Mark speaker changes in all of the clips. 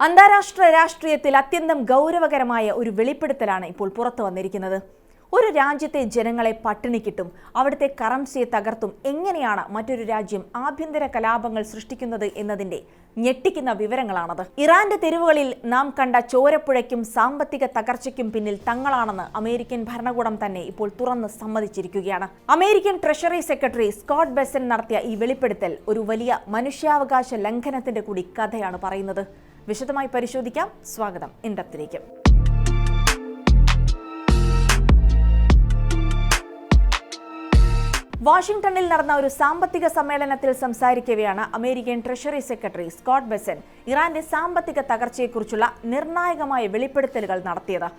Speaker 1: അന്താരാഷ്ട്ര രാഷ്ട്രീയത്തിൽ അത്യന്തം ഗൗരവകരമായ ഒരു വെളിപ്പെടുത്തലാണ് ഇപ്പോൾ പുറത്തു വന്നിരിക്കുന്നത്. ഒരു രാജ്യത്തെ ജനങ്ങളെ പട്ടിണിക്കിട്ടും അവിടുത്തെ കറൻസിയെ തകർത്തും എങ്ങനെയാണ് മറ്റൊരു രാജ്യം ആഭ്യന്തര കലാപങ്ങൾ സൃഷ്ടിക്കുന്നത് എന്നതിന്റെ ഞെട്ടിക്കുന്ന വിവരങ്ങളാണത്. ഇറാന്റെ തെരുവുകളിൽ നാം കണ്ട ചോരപ്പുഴയ്ക്കും സാമ്പത്തിക തകർച്ചയ്ക്കും പിന്നിൽ തങ്ങളാണെന്ന് അമേരിക്കൻ ഭരണകൂടം തന്നെ ഇപ്പോൾ തുറന്ന് സമ്മതിച്ചിരിക്കുകയാണ്. American treasury secretary Scott Bessent നടത്തിയ ഈ വെളിപ്പെടുത്തൽ ഒരു വലിയ മനുഷ്യാവകാശ ലംഘനത്തിന്റെ കൂടി കഥയാണ് പറയുന്നത്. വിശദമായി പരിശോധിക്കാം. സ്വാഗതം ഇൻഡെപ്തിലേക്ക്. വാഷിംഗ്ടണിൽ നടന്ന ഒരു സാമ്പത്തിക സമ്മേളനത്തിൽ സംസാരിക്കവെയാണ് American treasury secretary Scott Bessent ഇറാന്റെ സാമ്പത്തിക തകർച്ചയെക്കുറിച്ചുള്ള നിർണായകമായ വെളിപ്പെടുത്തലുകൾ നടത്തിയത്.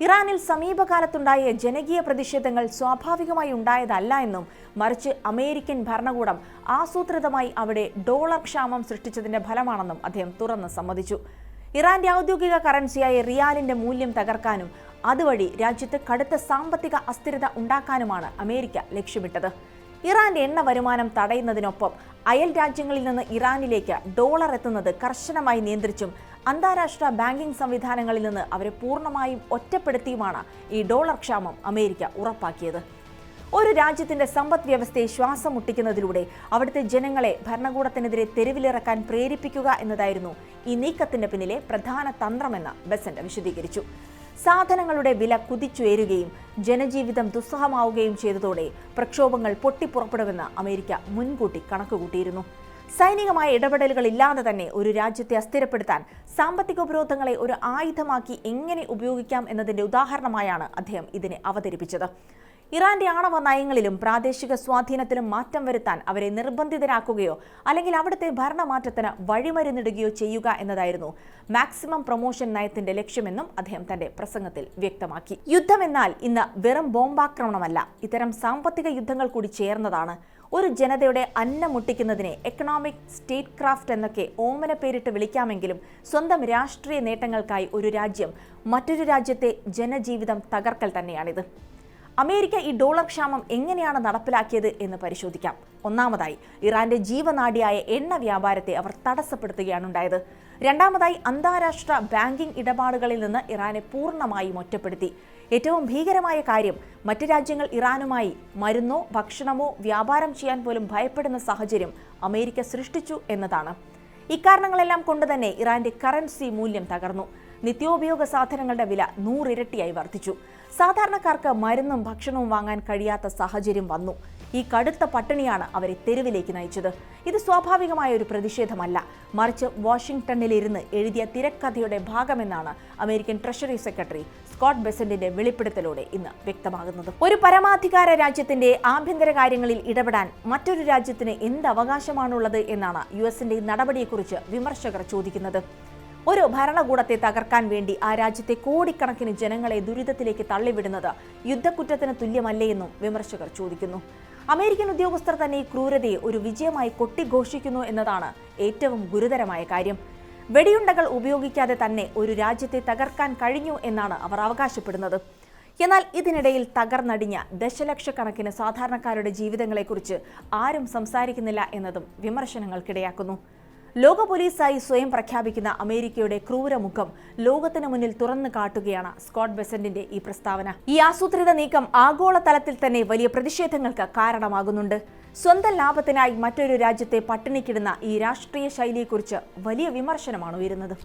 Speaker 1: ഇറാനിൽ സമീപകാലത്തുണ്ടായ ജനകീയ പ്രതിഷേധങ്ങൾ സ്വാഭാവികമായി ഉണ്ടായതല്ല എന്നും മറിച്ച് അമേരിക്കൻ ഭരണകൂടം ആസൂത്രിതമായി അവിടെ ഡോളർ ക്ഷാമം സൃഷ്ടിച്ചതിന്റെ ഫലമാണെന്നും അദ്ദേഹം തുറന്ന് സമ്മതിച്ചു. ഇറാന്റെ ഔദ്യോഗിക കറൻസിയായ റിയാലിന്റെ മൂല്യം തകർക്കാനും അതുവഴി രാജ്യത്ത് കടുത്ത സാമ്പത്തിക അസ്ഥിരത ഉണ്ടാക്കാനുമാണ് അമേരിക്ക ലക്ഷ്യമിട്ടത്. ഇറാന്റെ എണ്ണ വരുമാനം തടയുന്നതിനൊപ്പം അയൽ രാജ്യങ്ങളിൽ നിന്ന് ഇറാനിലേക്ക് ഡോളർ എത്തുന്നത് കർശനമായി നിയന്ത്രിച്ചും അന്താരാഷ്ട്ര ബാങ്കിംഗ് സംവിധാനങ്ങളിൽ നിന്ന് അവരെ പൂർണ്ണമായും ഒറ്റപ്പെടുത്തിയുമാണ് ഈ ഡോളർ ക്ഷാമം അമേരിക്ക ഉറപ്പാക്കിയത്. ഒരു രാജ്യത്തിന്റെ സമ്പദ് വ്യവസ്ഥയെ ശ്വാസം മുട്ടിക്കുന്നതിലൂടെ അവിടുത്തെ ജനങ്ങളെ ഭരണകൂടത്തിനെതിരെ തെരുവിലിറക്കാൻ പ്രേരിപ്പിക്കുക എന്നതായിരുന്നു ഈ നീക്കത്തിന്റെ പിന്നിലെ പ്രധാന തന്ത്രമെന്ന് ബെസന്റ് വിശദീകരിച്ചു. സാധനങ്ങളുടെ വില കുതിച്ചുയരുകയും ജനജീവിതം ദുസ്സഹമാവുകയും ചെയ്തതോടെ പ്രക്ഷോഭങ്ങൾ പൊട്ടിപ്പുറപ്പെടുമെന്ന് അമേരിക്ക മുൻകൂട്ടി കണക്കുകൂട്ടിയിരുന്നു. സൈനികമായ ഇടപെടലുകൾ ഇല്ലാതെ തന്നെ ഒരു രാജ്യത്തെ അസ്ഥിരപ്പെടുത്താൻ സാമ്പത്തിക ഉപരോധങ്ങളെ ഒരു ആയുധമാക്കി എങ്ങനെ ഉപയോഗിക്കാം എന്നതിന്റെ ഉദാഹരണമായാണ് അദ്ദേഹം ഇതിനെ അവതരിപ്പിച്ചത്. ഇറാന്റെ ആണവ നയങ്ങളിലും പ്രാദേശിക സ്വാധീനത്തിലും മാറ്റം വരുത്താൻ അവരെ നിർബന്ധിതരാക്കുകയോ അല്ലെങ്കിൽ അവിടുത്തെ ഭരണമാറ്റത്തിന് വഴിമരുന്നിടുകയോ ചെയ്യുക എന്നതായിരുന്നു മാക്സിമം പ്രൊമോഷൻ നയത്തിന്റെ ലക്ഷ്യമെന്നും അദ്ദേഹം തന്റെ പ്രസംഗത്തിൽ വ്യക്തമാക്കി. യുദ്ധമെന്നാൽ ഇന്ന് വെറും ബോംബാക്രമണമല്ല, ഇത്തരം സാമ്പത്തിക യുദ്ധങ്ങൾ കൂടി ചേർന്നതാണ്. ഒരു ജനതയുടെ അന്നം മുട്ടിക്കുന്നതിനെ എക്കണോമിക് സ്റ്റേറ്റ് ക്രാഫ്റ്റ് എന്നൊക്കെ ഓമന പേരിട്ട് വിളിക്കാമെങ്കിലും സ്വന്തം രാഷ്ട്രീയ നേട്ടങ്ങൾക്കായി ഒരു രാജ്യം മറ്റൊരു രാജ്യത്തെ ജനജീവിതം തകർക്കൽ തന്നെയാണിത്. അമേരിക്ക ഈ ഡോളർ ക്ഷാമം എങ്ങനെയാണ് നടപ്പിലാക്കിയത് എന്ന് പരിശോധിക്കാം. ഒന്നാമതായി, ഇറാന്റെ ജീവനാഡിയായ എണ്ണ വ്യാപാരത്തെ അവർ തടസ്സപ്പെടുത്തുകയാണ് ഉണ്ടായത്. രണ്ടാമതായി, അന്താരാഷ്ട്ര ബാങ്കിംഗ് ഇടപാടുകളിൽ നിന്ന് ഇറാനെ പൂർണ്ണമായും ഒറ്റപ്പെടുത്തി. ഏറ്റവും ഭീകരമായ കാര്യം, മറ്റ് രാജ്യങ്ങൾ ഇറാനുമായി മരുന്നോ ഭക്ഷണമോ വ്യാപാരം ചെയ്യാൻ പോലും ഭയപ്പെടുന്ന സാഹചര്യം അമേരിക്ക സൃഷ്ടിച്ചു എന്നതാണ്. ഇക്കാരണങ്ങളെല്ലാം കൊണ്ടുതന്നെ ഇറാന്റെ കറൻസി മൂല്യം തകർന്നു. നിത്യോപയോഗ സാധനങ്ങളുടെ വില 100 ഇരട്ടിയായി വർദ്ധിച്ചു. സാധാരണക്കാർക്ക് മരുന്നും ഭക്ഷണവും വാങ്ങാൻ കഴിയാത്ത സാഹചര്യം വന്നു. ഈ കടുത്ത പട്ടിണിയാണ് അവരെ തെരുവിലേക്ക് നയിച്ചത്. ഇത് സ്വാഭാവികമായ ഒരു പ്രതിഷേധമല്ല, മറിച്ച് വാഷിംഗ്ടണിലിരുന്ന് എഴുതിയ തിരക്കഥയുടെ ഭാഗമെന്നാണ് അമേരിക്കൻ ട്രഷറി സെക്രട്ടറി സ്കോട്ട് ബെസന്റിന്റെ വെളിപ്പെടുത്തലോടെ ഇന്ന് വ്യക്തമാകുന്നത്. ഒരു പരമാധികാര രാജ്യത്തിന്റെ ആഭ്യന്തര കാര്യങ്ങളിൽ ഇടപെടാൻ മറ്റൊരു രാജ്യത്തിന് എന്ത് അവകാശമാണുള്ളത് എന്നാണ് യുഎസിന്റെ നടപടിയെക്കുറിച്ച് വിമർശകർ ചോദിക്കുന്നത്. ഒരു ഭരണകൂടത്തെ തകർക്കാൻ വേണ്ടി ആ രാജ്യത്തെ കോടിക്കണക്കിന് ജനങ്ങളെ ദുരിതത്തിലേക്ക് തള്ളിവിടുന്നത് യുദ്ധക്കുറ്റത്തിന് തുല്യമല്ലേ എന്നും വിമർശകർ ചോദിക്കുന്നു. അമേരിക്കൻ ഉദ്യോഗസ്ഥർ തന്നെ ഈ ക്രൂരതയെ ഒരു വിജയമായി കൊട്ടിഘോഷിക്കുന്നു എന്നതാണ് ഏറ്റവും ഗുരുതരമായ കാര്യം. വെടിയുണ്ടകൾ ഉപയോഗിക്കാതെ തന്നെ ഒരു രാജ്യത്തെ തകർക്കാൻ കഴിഞ്ഞു എന്നാണ് അവർ അവകാശപ്പെടുന്നത്. എന്നാൽ ഇതിനിടയിൽ തകർന്നടിഞ്ഞ ദശലക്ഷക്കണക്കിന് സാധാരണക്കാരുടെ ജീവിതങ്ങളെക്കുറിച്ച് ആരും സംസാരിക്കുന്നില്ല എന്നതും വിമർശനങ്ങൾക്കിടയാക്കുന്നു. ലോക പോലീസായി സ്വയം പ്രഖ്യാപിക്കുന്ന അമേരിക്കയുടെ ക്രൂരമുഖം ലോകത്തിന് മുന്നിൽ തുറന്നു കാട്ടുകയാണ് സ്കോട്ട് ബെസന്റിന്റെ ഈ പ്രസ്താവന. ഈ ആസൂത്രിത നീക്കം ആഗോളതലത്തിൽ തന്നെ വലിയ പ്രതിഷേധങ്ങൾക്ക് കാരണമാകുന്നുണ്ട്. സ്വന്തം ലാഭത്തിനായി മറ്റൊരു രാജ്യത്തെ പട്ടിണിക്കിടുന്ന ഈ രാഷ്ട്രീയ ശൈലിയെക്കുറിച്ച് വലിയ വിമർശനമാണ് ഉയരുന്നത്.